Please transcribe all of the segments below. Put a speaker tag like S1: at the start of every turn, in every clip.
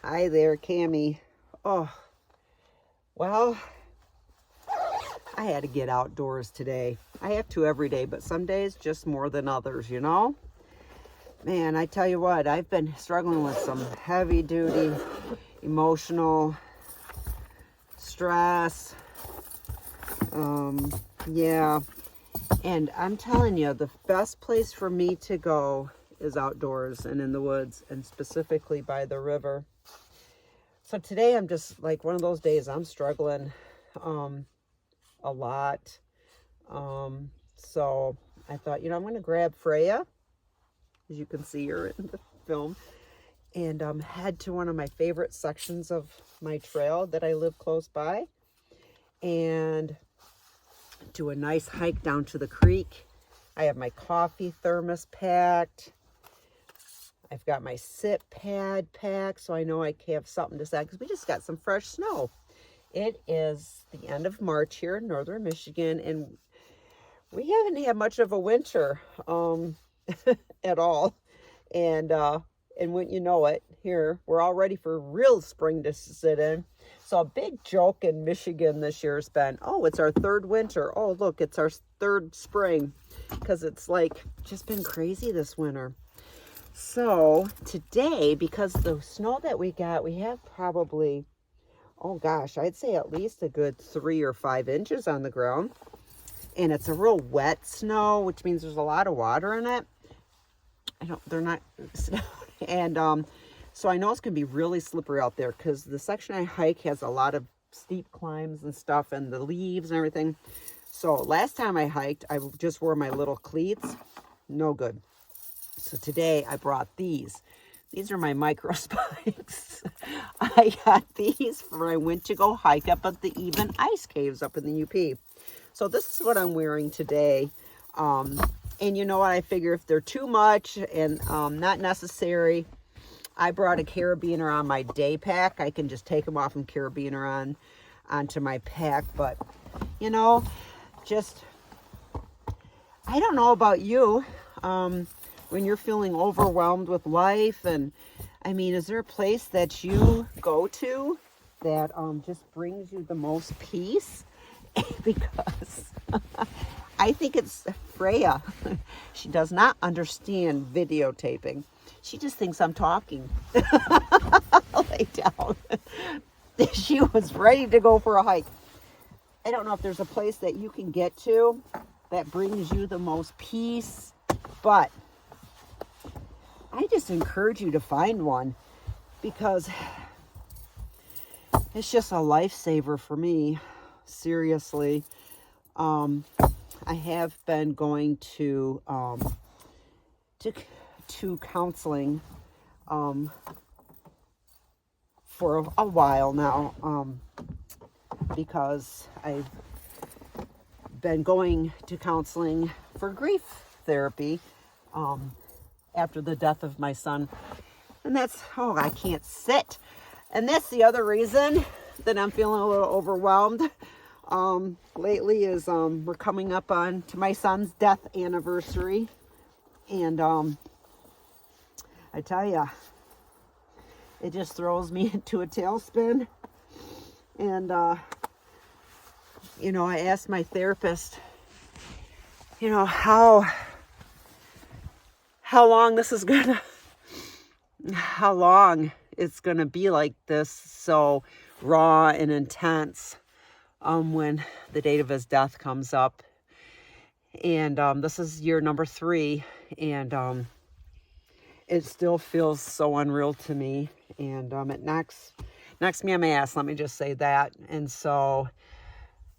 S1: Hi there, Cammie. Oh, well, I had to get outdoors today. I have to every day, but some days just more than others, you know? Man, I tell you what, I've been struggling with some heavy duty, emotional stress. Yeah. And I'm telling you, the best place for me to go is outdoors and in the woods, and specifically by the river. So today I'm just like one of those days I'm struggling a lot. So I thought, I'm going to grab Freyja, as you can see her in the film, and head to one of my favorite sections of my trail that I live close by, and do a nice hike down to the creek. I have my coffee thermos packed. I've got my sit pad packed, so I know I have something to say, because we just got some fresh snow. It is the end of March here in northern Michigan, and we haven't had much of a winter at all. And wouldn't you know it, here we're all ready for real spring to sit in. So a big joke in Michigan this year has been, oh, it's our third winter. Oh, look, it's our third spring, because it's like just been crazy this winter. So today, because the snow that we got, we have probably, oh gosh, I'd say at least a good 3 or 5 inches on the ground. And it's a real wet snow, which means there's a lot of water in it. They're not, and so I know it's gonna be really slippery out there, because the section I hike has a lot of steep climbs and stuff, and the leaves and everything. So last time I hiked, I just wore my little cleats. No good. So today I brought these. These are my micro spikes. I got these for when I went to go hike up at the Even Ice Caves up in the UP. So this is what I'm wearing today. And you know what? I figure if they're too much and not necessary, I brought a carabiner on my day pack. I can just take them off and carabiner onto my pack. But, just, I don't know about you. When you're feeling overwhelmed with life, and I mean, is there a place that you go to that just brings you the most peace? Because I think it's Freyja. She does not understand videotaping. She just thinks I'm talking. Lay down. She was ready to go for a hike. I don't know if there's a place that you can get to that brings you the most peace, but I just encourage you to find one, because it's just a lifesaver for me. Seriously. I have been going to counseling for a while now, because I've been going to counseling for grief therapy after the death of my son. And that's, I can't sit. And that's the other reason that I'm feeling a little overwhelmed lately is we're coming up on to my son's death anniversary. And I tell ya, it just throws me into a tailspin. And I asked my therapist, how long it's gonna be like this, so raw and intense, when the date of his death comes up. And this is year number 3, and it still feels so unreal to me, and it knocks me on my ass, let me just say that. And so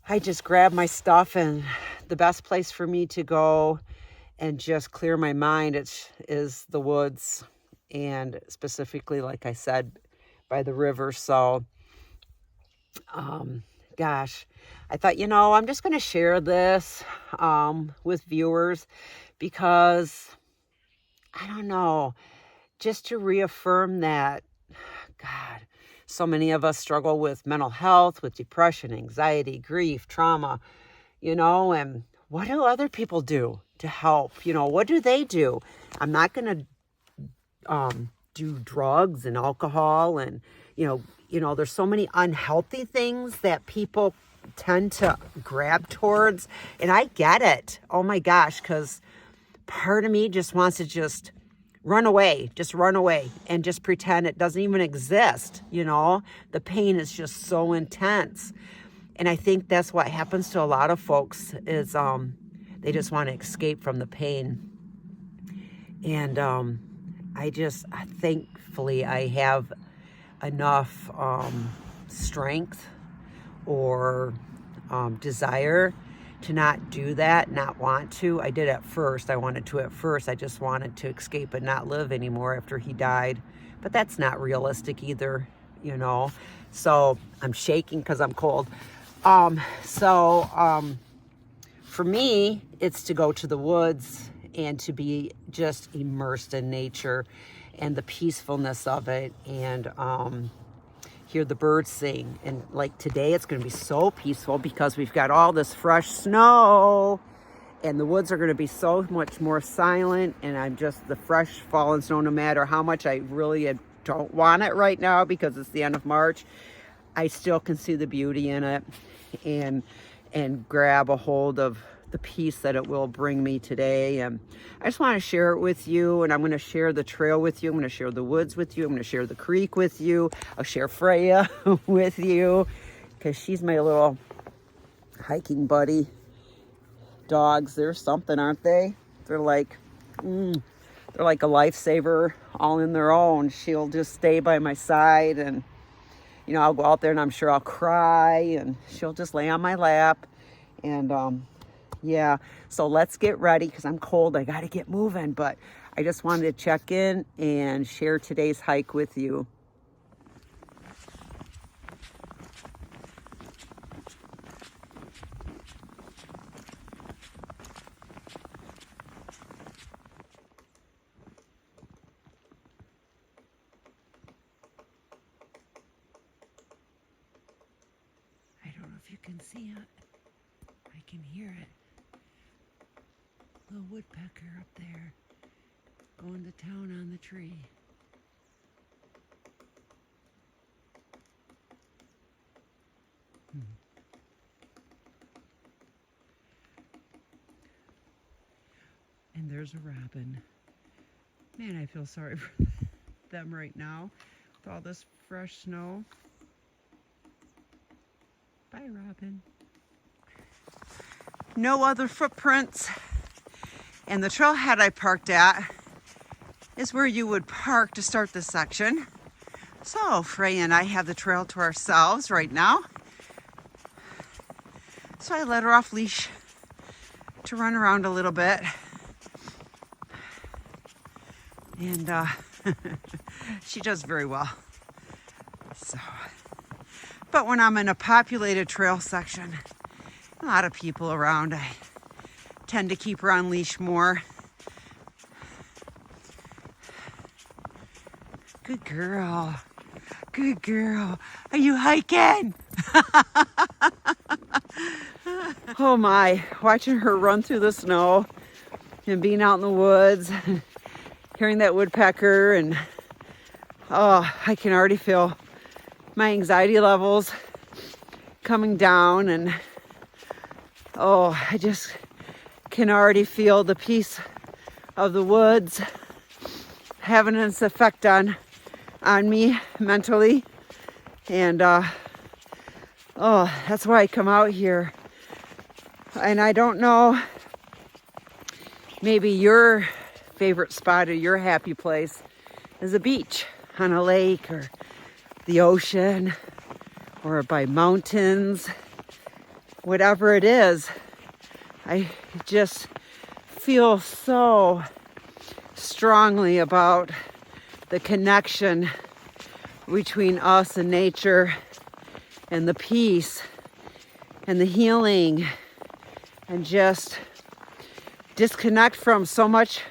S1: I just grabbed my stuff, and the best place for me to go and just clear my mind is the woods, and specifically, like I said, by the river. So gosh, I thought, I'm just going to share this with viewers, because I don't know, just to reaffirm that, God, so many of us struggle with mental health, with depression, anxiety, grief, trauma, and what do other people do to help? What do they do? I'm not going to do drugs and alcohol, and there's so many unhealthy things that people tend to grab towards. And I get it. Oh my gosh, because part of me just wants to just run away and just pretend it doesn't even exist. The pain is just so intense. And I think that's what happens to a lot of folks is they just want to escape from the pain. And thankfully I have enough strength or desire to not do that, not want to. I did at first. I wanted to at first. I just wanted to escape and not live anymore after he died. But that's not realistic either, So I'm shaking because I'm cold. For me, it's to go to the woods and to be just immersed in nature and the peacefulness of it, and hear the birds sing. And like today, it's going to be so peaceful because we've got all this fresh snow, and the woods are going to be so much more silent. And I'm just the fresh fallen snow, no matter how much I really don't want it right now because it's the end of March, I still can see the beauty in it, and grab a hold of the peace that it will bring me today. And I just want to share it with you, and I'm going to share the trail with you. I'm going to share the woods with you. I'm going to share the creek with you. I'll share Freyja with you because she's my little hiking buddy. Dogs, they're something, aren't they? They're like a lifesaver all in their own. She'll just stay by my side, and I'll go out there and I'm sure I'll cry, and she'll just lay on my lap. And yeah, so let's get ready because I'm cold. I got to get moving, but I just wanted to check in and share today's hike with you. I don't know if you can see it. I can hear it. Little woodpecker up there going to town on the tree. And there's a robin. Man, I feel sorry for them right now with all this fresh snow. Bye, robin. No other footprints. And the trailhead I parked at is where you would park to start this section. So Freyja and I have the trail to ourselves right now. So I let her off leash to run around a little bit. And she does very well. So, but when I'm in a populated trail section, a lot of people around, I tend to keep her on leash more. Good girl. Good girl. Are you hiking? Oh my, watching her run through the snow and being out in the woods, hearing that woodpecker, and I can already feel my anxiety levels coming down, and I just can already feel the peace of the woods having its effect on me mentally. And that's why I come out here. And I don't know, maybe your favorite spot or your happy place is a beach on a lake or the ocean or by mountains. Whatever it is, I just feel so strongly about the connection between us and nature, and the peace and the healing, and just disconnect from so much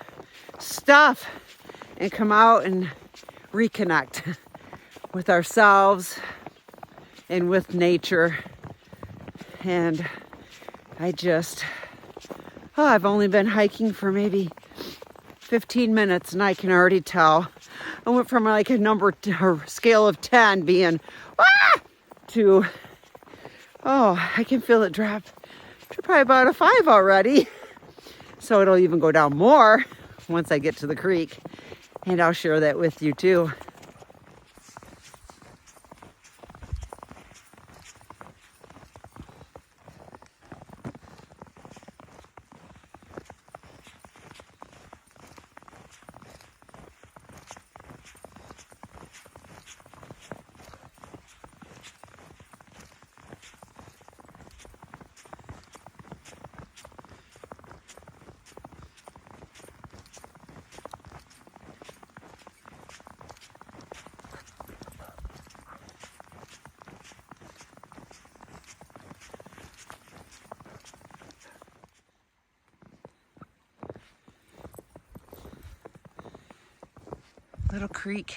S1: stuff and come out and reconnect with ourselves and with nature. And I just, I've only been hiking for maybe 15 minutes, and I can already tell I went from like a scale of 10 being, ah, to, oh, I can feel it drop to probably about a 5 already. So it'll even go down more once I get to the creek. And I'll share that with you too. Little creek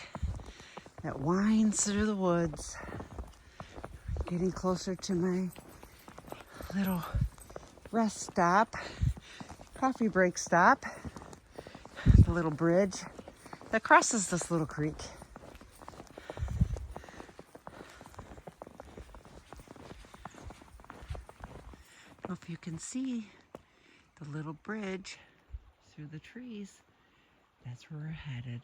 S1: that winds through the woods. Getting closer to my little rest stop, coffee break stop, the little bridge that crosses this little creek. I don't know if you can see the little bridge through the trees. That's where we're headed.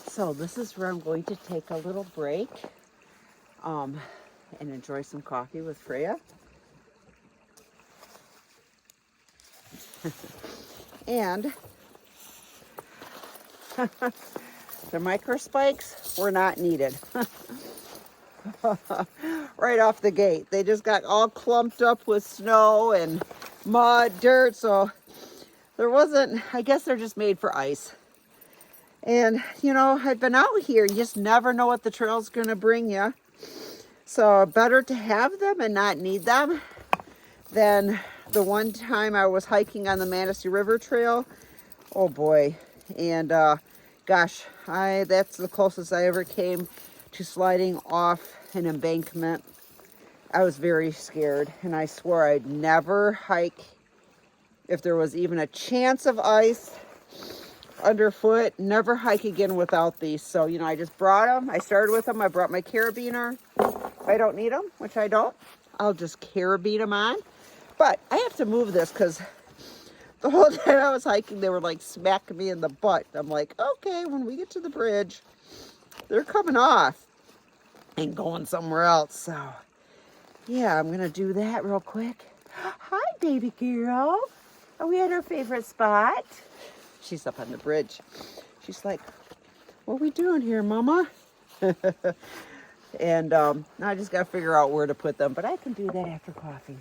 S1: So this is where I'm going to take a little break and enjoy some coffee with Freyja. And the micro spikes were not needed. Right off the gate. They just got all clumped up with snow and mud, dirt, so there wasn't, I guess they're just made for ice. And, you know, I've been out here. You just never know what the trail's going to bring you. So better to have them and not need them than the one time I was hiking on the Manistee River Trail. Oh, boy. And, gosh, that's the closest I ever came to sliding off an embankment. I was very scared. And I swore I'd never hike if there was even a chance of ice underfoot. Never hike again without these. So, you know, I just brought them. I started with them. I brought my carabiner. If I don't need them, which I don't, I'll just carabine them on. But I have to move this because the whole time I was hiking, they were like smacking me in the butt. I'm like, okay, when we get to the bridge, they're coming off and going somewhere else. So, yeah, I'm going to do that real quick. Hi, baby girl. Are we at our favorite spot? She's up on the bridge. She's like, what are we doing here, Mama? And now I just got to figure out where to put them. But I can do that after coffee.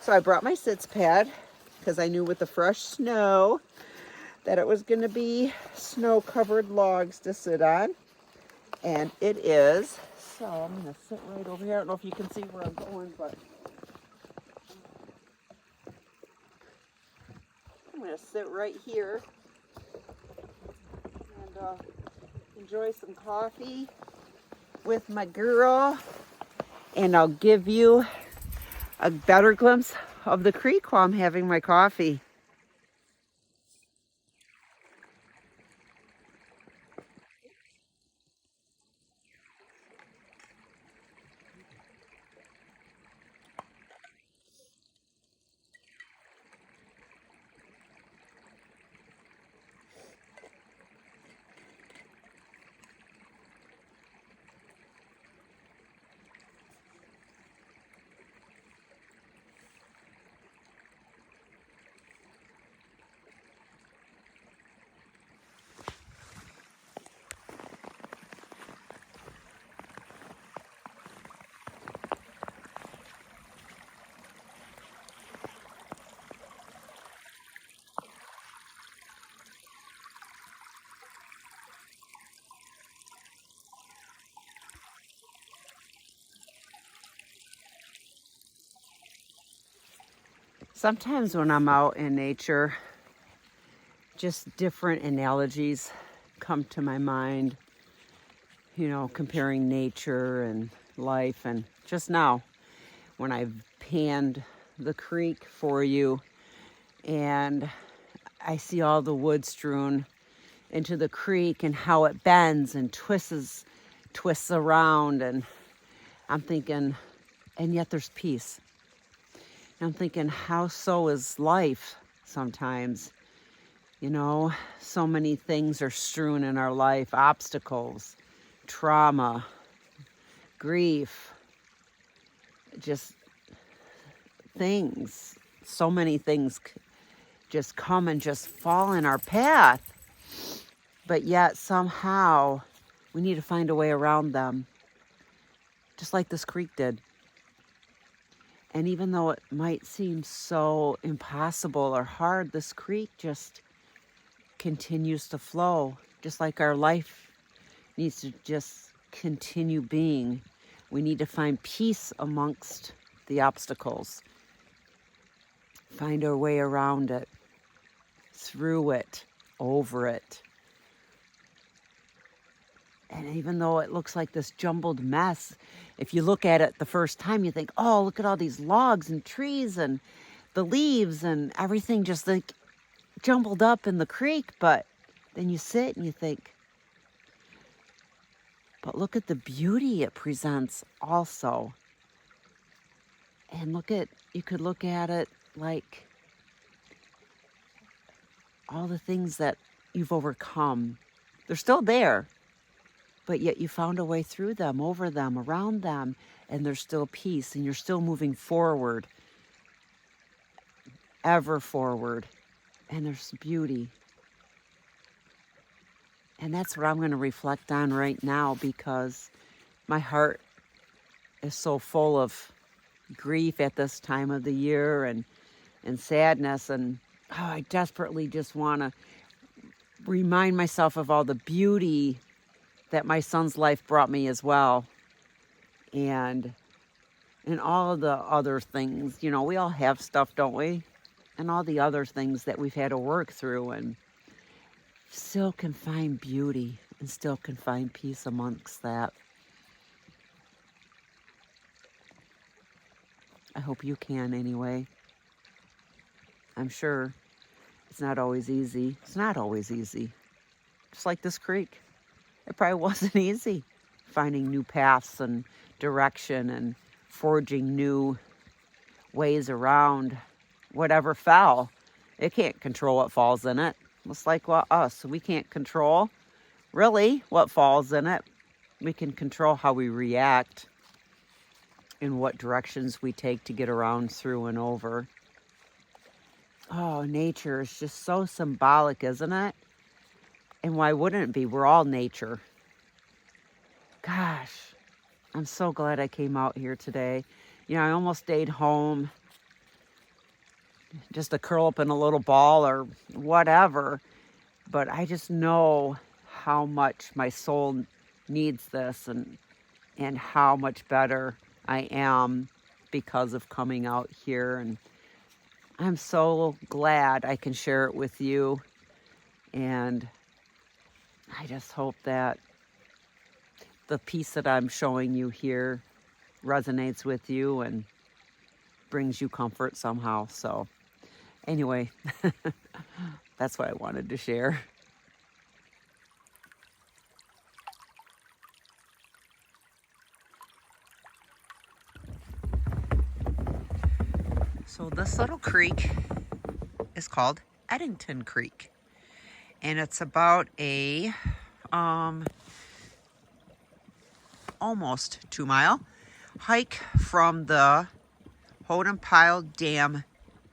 S1: So I brought my sits pad because I knew with the fresh snow that it was going to be snow-covered logs to sit on. And it is. So I'm going to sit right over here. I don't know if you can see where I'm going, but I'm going to sit right here and enjoy some coffee with my girl. And I'll give you a better glimpse of the creek while I'm having my coffee. Sometimes when I'm out in nature, just different analogies come to my mind, you know, comparing nature and life. And just now, when I panned the creek for you, and I see all the wood strewn into the creek and how it bends and twists around, and I'm thinking, and yet there's peace. And I'm thinking, how so is life sometimes? You know, so many things are strewn in our life, obstacles, trauma, grief, just things. So many things just come and just fall in our path. But yet somehow we need to find a way around them, just like this creek did. And even though it might seem so impossible or hard, this creek just continues to flow, just like our life needs to just continue being. We need to find peace amongst the obstacles, find our way around it, through it, over it. And even though it looks like this jumbled mess, if you look at it the first time, you think, oh, look at all these logs and trees and the leaves and everything just like jumbled up in the creek. But then you sit and you think, but look at the beauty it presents also. And you could look at it like all the things that you've overcome. They're still there, but yet you found a way through them, over them, around them, and there's still peace, and you're still moving forward, ever forward. And there's beauty. And that's what I'm going to reflect on right now, because my heart is so full of grief at this time of the year and sadness. And I desperately just want to remind myself of all the beauty that my son's life brought me as well. And all of the other things, you know, we all have stuff, don't we? And all the other things that we've had to work through, and still can find beauty and still can find peace amongst that. I hope you can anyway. I'm sure it's not always easy. It's not always easy. Just like this creek. It probably wasn't easy finding new paths and direction and forging new ways around whatever fell. It can't control what falls in it. It's like us. We can't control really what falls in it. We can control how we react and what directions we take to get around, through, and over. Oh, nature is just so symbolic, isn't it? And why wouldn't it be? We're all nature. Gosh, I'm so glad I came out here today. You know, I almost stayed home just to curl up in a little ball or whatever. But I just know how much my soul needs this, and how much better I am because of coming out here. And I'm so glad I can share it with you. And I just hope that the peace that I'm showing you here resonates with you and brings you comfort somehow. So anyway, that's what I wanted to share. So this little creek is called Eddington Creek, and it's about a almost 2-mile hike from the Hodempile Dam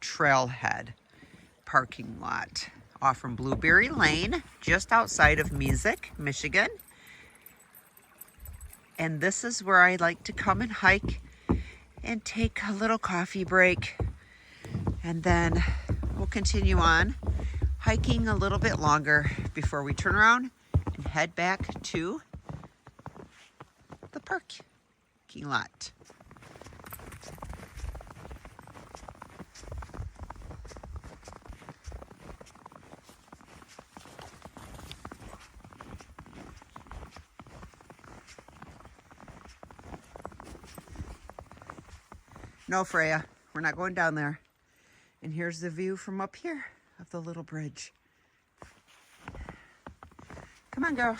S1: trailhead parking lot off from Blueberry Lane, just outside of Music, Michigan. And this is where I like to come and hike and take a little coffee break. And then we'll continue on hiking a little bit longer before we turn around and head back to the parking lot. No, Freyja, we're not going down there. And here's the view from up here of the little bridge. Come on, girl.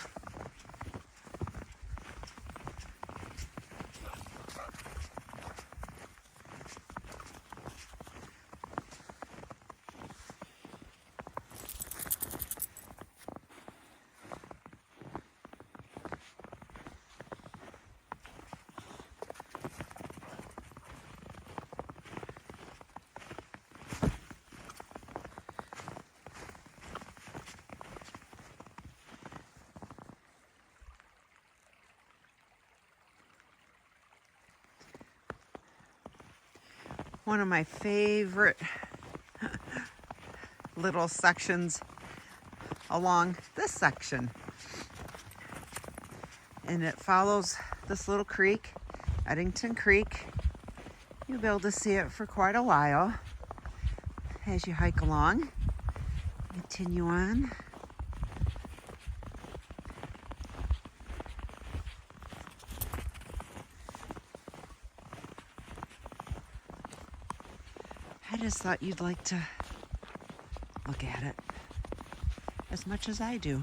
S1: One of my favorite little sections along this section. And it follows this little creek, Eddington Creek. You'll be able to see it for quite a while as you hike along. Continue on. I just thought you'd like to look at it as much as I do.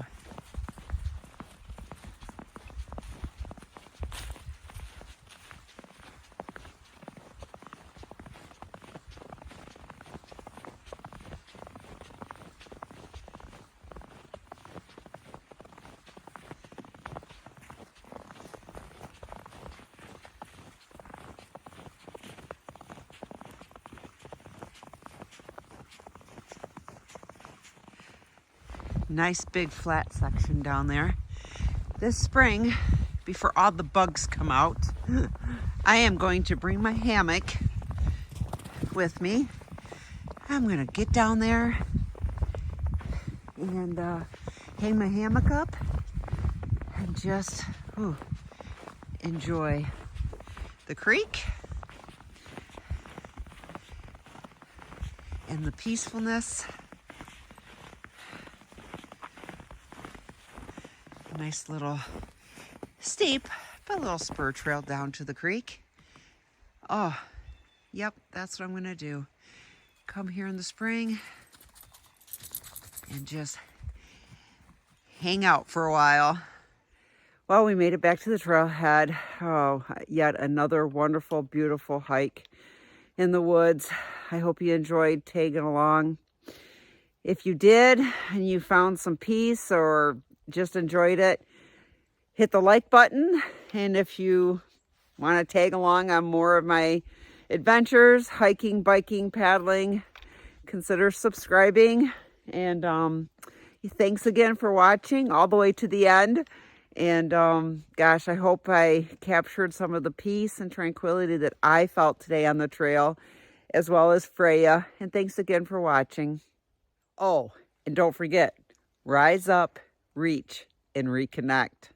S1: Nice big flat section down there. This spring, before all the bugs come out, I am going to bring my hammock with me. I'm gonna get down there and hang my hammock up and just enjoy the creek and the peacefulness. Nice little steep, but a little spur trail down to the creek. Oh, yep, that's what I'm gonna do. Come here in the spring and just hang out for a while. Well, we made it back to the trailhead. Oh, yet another wonderful, beautiful hike in the woods. I hope you enjoyed tagging along. If you did and you found some peace or just enjoyed it, hit the like button. And if you want to tag along on more of my adventures, hiking, biking, paddling, consider subscribing. And thanks again for watching all the way to the end. And gosh, I hope I captured some of the peace and tranquility that I felt today on the trail, as well as Freyja. And thanks again for watching. Oh, and don't forget, rise up, reach, and reconnect.